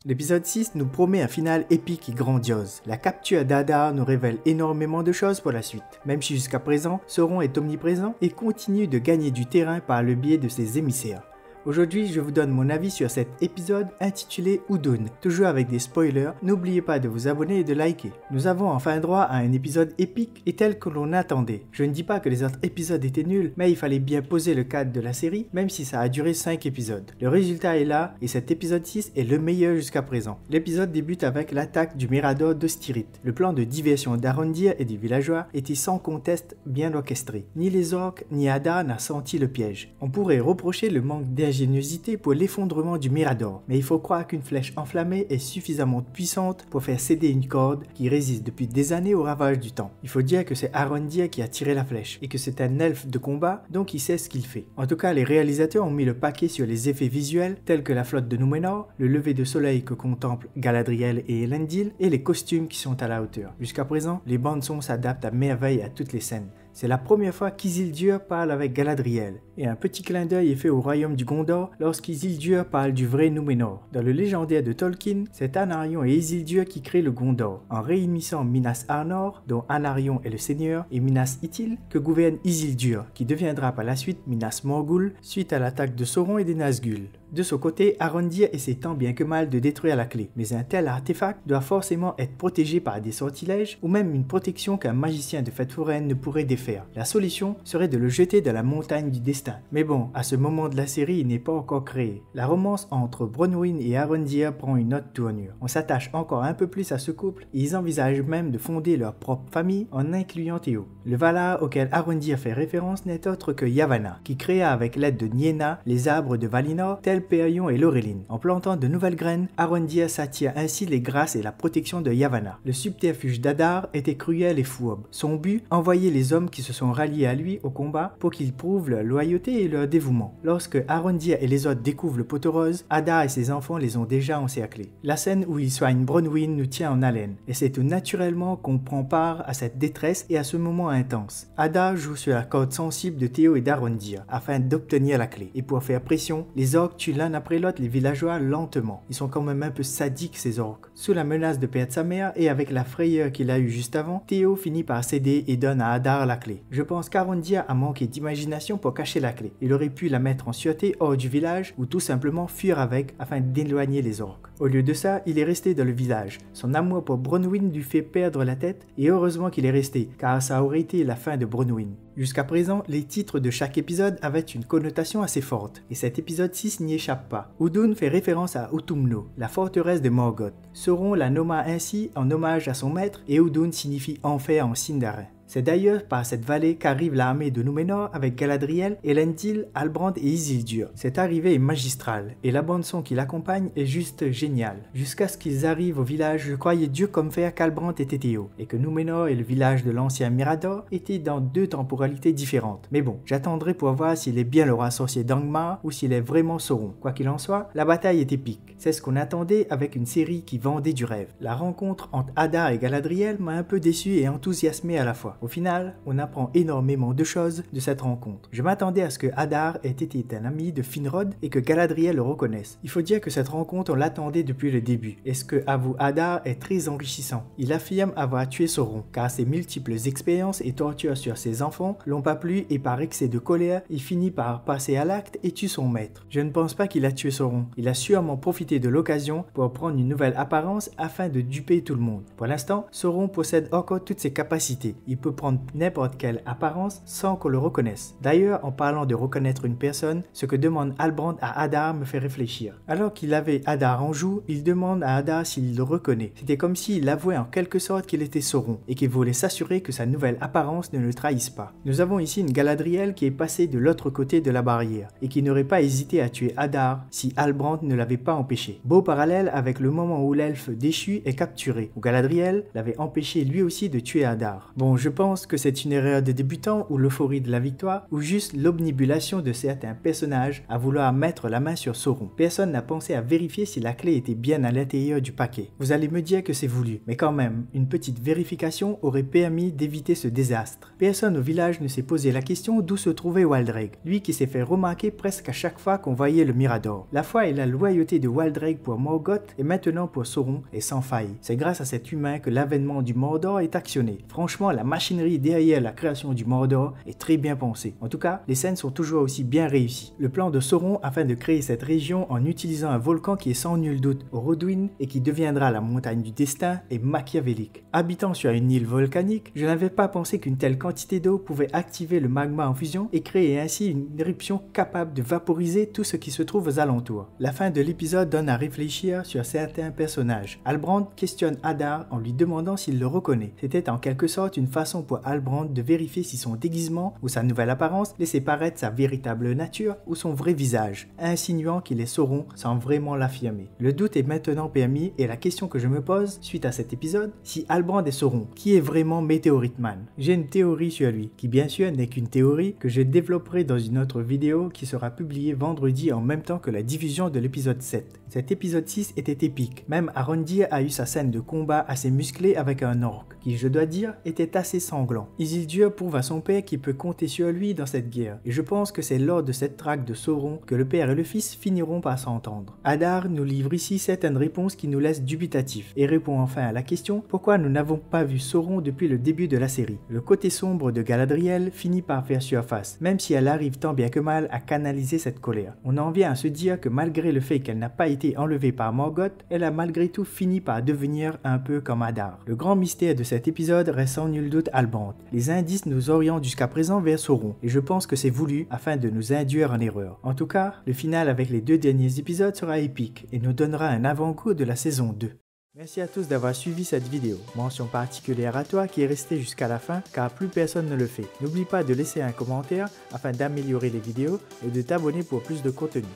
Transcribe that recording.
L'épisode 6 nous promet un final épique et grandiose. La capture d'Adar nous révèle énormément de choses pour la suite, même si jusqu'à présent, Sauron est omniprésent et continue de gagner du terrain par le biais de ses émissaires. Aujourd'hui, je vous donne mon avis sur cet épisode intitulé Udun. Toujours avec des spoilers, n'oubliez pas de vous abonner et de liker. Nous avons enfin droit à un épisode épique et tel que l'on attendait. Je ne dis pas que les autres épisodes étaient nuls, mais il fallait bien poser le cadre de la série, même si ça a duré 5 épisodes. Le résultat est là, et cet épisode 6 est le meilleur jusqu'à présent. L'épisode débute avec l'attaque du Mirador de Styrit. Le plan de diversion d'Arondir et des villageois était sans conteste bien orchestré. Ni les orques, ni Adar n'a senti le piège. On pourrait reprocher le manque d'ingéniosité pour l'effondrement du Mirador, mais il faut croire qu'une flèche enflammée est suffisamment puissante pour faire céder une corde qui résiste depuis des années au ravage du temps. Il faut dire que c'est Arondir qui a tiré la flèche et que c'est un elfe de combat, donc il sait ce qu'il fait. En tout cas, les réalisateurs ont mis le paquet sur les effets visuels tels que la flotte de Númenor, le lever de soleil que contemplent Galadriel et Elendil et les costumes qui sont à la hauteur. Jusqu'à présent, les bandes son s'adaptent à merveille à toutes les scènes. C'est la première fois qu'Isildur parle avec Galadriel, et un petit clin d'œil est fait au royaume du Gondor lorsqu'Isildur parle du vrai Númenor. Dans le légendaire de Tolkien, c'est Anarion et Isildur qui créent le Gondor, en réunissant Minas Arnor, dont Anarion est le seigneur, et Minas Ithil, que gouverne Isildur, qui deviendra par la suite Minas Morgul, suite à l'attaque de Sauron et des Nazgûl. De son côté, Arondir essaie tant bien que mal de détruire la clé, mais un tel artefact doit forcément être protégé par des sortilèges ou même une protection qu'un magicien de fête foraine ne pourrait défaire. La solution serait de le jeter dans la montagne du destin. Mais bon, à ce moment de la série, il n'est pas encore créé. La romance entre Bronwyn et Arondir prend une autre tournure. On s'attache encore un peu plus à ce couple et ils envisagent même de fonder leur propre famille en incluant Théo. Le Valar auquel Arondir fait référence n'est autre que Yavanna, qui créa avec l'aide de Nienna les arbres de Valinor tels Périon et Lorelin. En plantant de nouvelles graines, Arondir s'attire ainsi les grâces et la protection de Yavanna. Le subterfuge d'Adar était cruel et fourbe. Son but, envoyer les hommes qui se sont ralliés à lui au combat pour qu'ils prouvent leur loyauté et leur dévouement. Lorsque Arondir et les autres découvrent le pot rose, Adar et ses enfants les ont déjà encerclés. La scène où il soigne Bronwyn nous tient en haleine, et c'est tout naturellement qu'on prend part à cette détresse et à ce moment intense. Adar joue sur la corde sensible de Théo et d'Arondir afin d'obtenir la clé, et pour faire pression, les orques tuent l'un après l'autre les villageois lentement. Ils sont quand même un peu sadiques ces orques. Sous la menace de perdre sa mère et avec la frayeur qu'il a eue juste avant, Théo finit par céder et donne à Adar la clé. Je pense qu'Arondir a manqué d'imagination pour cacher la clé. Il aurait pu la mettre en sûreté hors du village ou tout simplement fuir avec afin d'éloigner les orques. Au lieu de ça, il est resté dans le village. Son amour pour Bronwyn lui fait perdre la tête et heureusement qu'il est resté car ça aurait été la fin de Bronwyn. Jusqu'à présent, les titres de chaque épisode avaient une connotation assez forte, et cet épisode 6 n'y échappe pas. Udun fait référence à Utumno, la forteresse de Morgoth. Sauron la nomma ainsi en hommage à son maître, et Udun signifie enfer en sindarin. C'est d'ailleurs par cette vallée qu'arrive l'armée de Númenor avec Galadriel, Elendil, Halbrand et Isildur. Cette arrivée est magistrale, et la bande-son qui l'accompagne est juste géniale. Jusqu'à ce qu'ils arrivent au village, je croyais dur comme fer qu'Halbrand était Théo, et que Númenor et le village de l'ancien Mirador étaient dans deux temporalités différentes. Mais bon, j'attendrai pour voir s'il est bien le roi sorcier d'Angmar ou s'il est vraiment Sauron. Quoi qu'il en soit, la bataille est épique. C'est ce qu'on attendait avec une série qui vendait du rêve. La rencontre entre Adar et Galadriel m'a un peu déçu et enthousiasmé à la fois. Au final, on apprend énormément de choses de cette rencontre. Je m'attendais à ce que Adar ait été un ami de Finrod et que Galadriel le reconnaisse. Il faut dire que cette rencontre, on l'attendait depuis le début. Et ce que avoue Adar est très enrichissant. Il affirme avoir tué Sauron, car ses multiples expériences et tortures sur ses enfants l'ont pas plu et par excès de colère, il finit par passer à l'acte et tue son maître. Je ne pense pas qu'il a tué Sauron. Il a sûrement profité de l'occasion pour prendre une nouvelle apparence afin de duper tout le monde. Pour l'instant, Sauron possède encore toutes ses capacités. Il peut prendre n'importe quelle apparence sans qu'on le reconnaisse. D'ailleurs, en parlant de reconnaître une personne, ce que demande Halbrand à Adar me fait réfléchir. Alors qu'il avait Adar en joue, il demande à Adar s'il le reconnaît. C'était comme s'il avouait en quelque sorte qu'il était Sauron et qu'il voulait s'assurer que sa nouvelle apparence ne le trahisse pas. Nous avons ici une Galadriel qui est passée de l'autre côté de la barrière et qui n'aurait pas hésité à tuer Adar si Halbrand ne l'avait pas empêché. Beau parallèle avec le moment où l'elfe déchu est capturé, où Galadriel l'avait empêché lui aussi de tuer Adar. Bon, je pense que c'est une erreur de débutant ou l'euphorie de la victoire ou juste l'omnibulation de certains personnages à vouloir mettre la main sur Sauron. Personne n'a pensé à vérifier si la clé était bien à l'intérieur du paquet. Vous allez me dire que c'est voulu, mais quand même, une petite vérification aurait permis d'éviter ce désastre. Personne au village ne s'est posé la question d'où se trouvait Waldreg, lui qui s'est fait remarquer presque à chaque fois qu'on voyait le Mirador. La foi et la loyauté de Waldreg pour Morgoth et maintenant pour Sauron est sans faille. C'est grâce à cet humain que l'avènement du Mordor est actionné. Franchement, la machinerie derrière la création du Mordor est très bien pensée. En tout cas, les scènes sont toujours aussi bien réussies. Le plan de Sauron afin de créer cette région en utilisant un volcan qui est sans nul doute Roduin et qui deviendra la montagne du destin est machiavélique. Habitant sur une île volcanique, je n'avais pas pensé qu'une telle quantité d'eau pouvait activer le magma en fusion et créer ainsi une éruption capable de vaporiser tout ce qui se trouve aux alentours. La fin de l'épisode donne à réfléchir sur certains personnages. Halbrand questionne Adar en lui demandant s'il le reconnaît. C'était en quelque sorte une façon pour Halbrand de vérifier si son déguisement ou sa nouvelle apparence laissait paraître sa véritable nature ou son vrai visage, insinuant qu'il est Sauron sans vraiment l'affirmer. Le doute est maintenant permis et la question que je me pose suite à cet épisode, si Halbrand est Sauron, qui est vraiment Meteorite Man? J'ai une théorie sur lui, qui bien sûr n'est qu'une théorie que je développerai dans une autre vidéo qui sera publiée vendredi en même temps que la diffusion de l'épisode 7. Cet épisode 6 était épique, même Arondir a eu sa scène de combat assez musclée avec un orc, qui je dois dire était assez sanglant. Isildur prouve à son père qu'il peut compter sur lui dans cette guerre, et je pense que c'est lors de cette traque de Sauron que le père et le fils finiront par s'entendre. Adar nous livre ici certaines réponses qui nous laissent dubitatifs, et répond enfin à la question pourquoi nous n'avons pas vu Sauron depuis le début de la série. Le côté sombre de Galadriel finit par faire surface, même si elle arrive tant bien que mal à canaliser cette colère. On en vient à se dire que malgré le fait qu'elle n'a pas été enlevée par Morgoth, elle a malgré tout fini par devenir un peu comme Adar. Le grand mystère de cet épisode reste sans nul doute Halbrand. Les indices nous orientent jusqu'à présent vers Sauron, et je pense que c'est voulu afin de nous induire en erreur. En tout cas, le final avec les 2 derniers épisodes sera épique et nous donnera un avant-goût de la saison 2. Merci à tous d'avoir suivi cette vidéo. Mention particulière à toi qui est resté jusqu'à la fin car plus personne ne le fait. N'oublie pas de laisser un commentaire afin d'améliorer les vidéos et de t'abonner pour plus de contenu.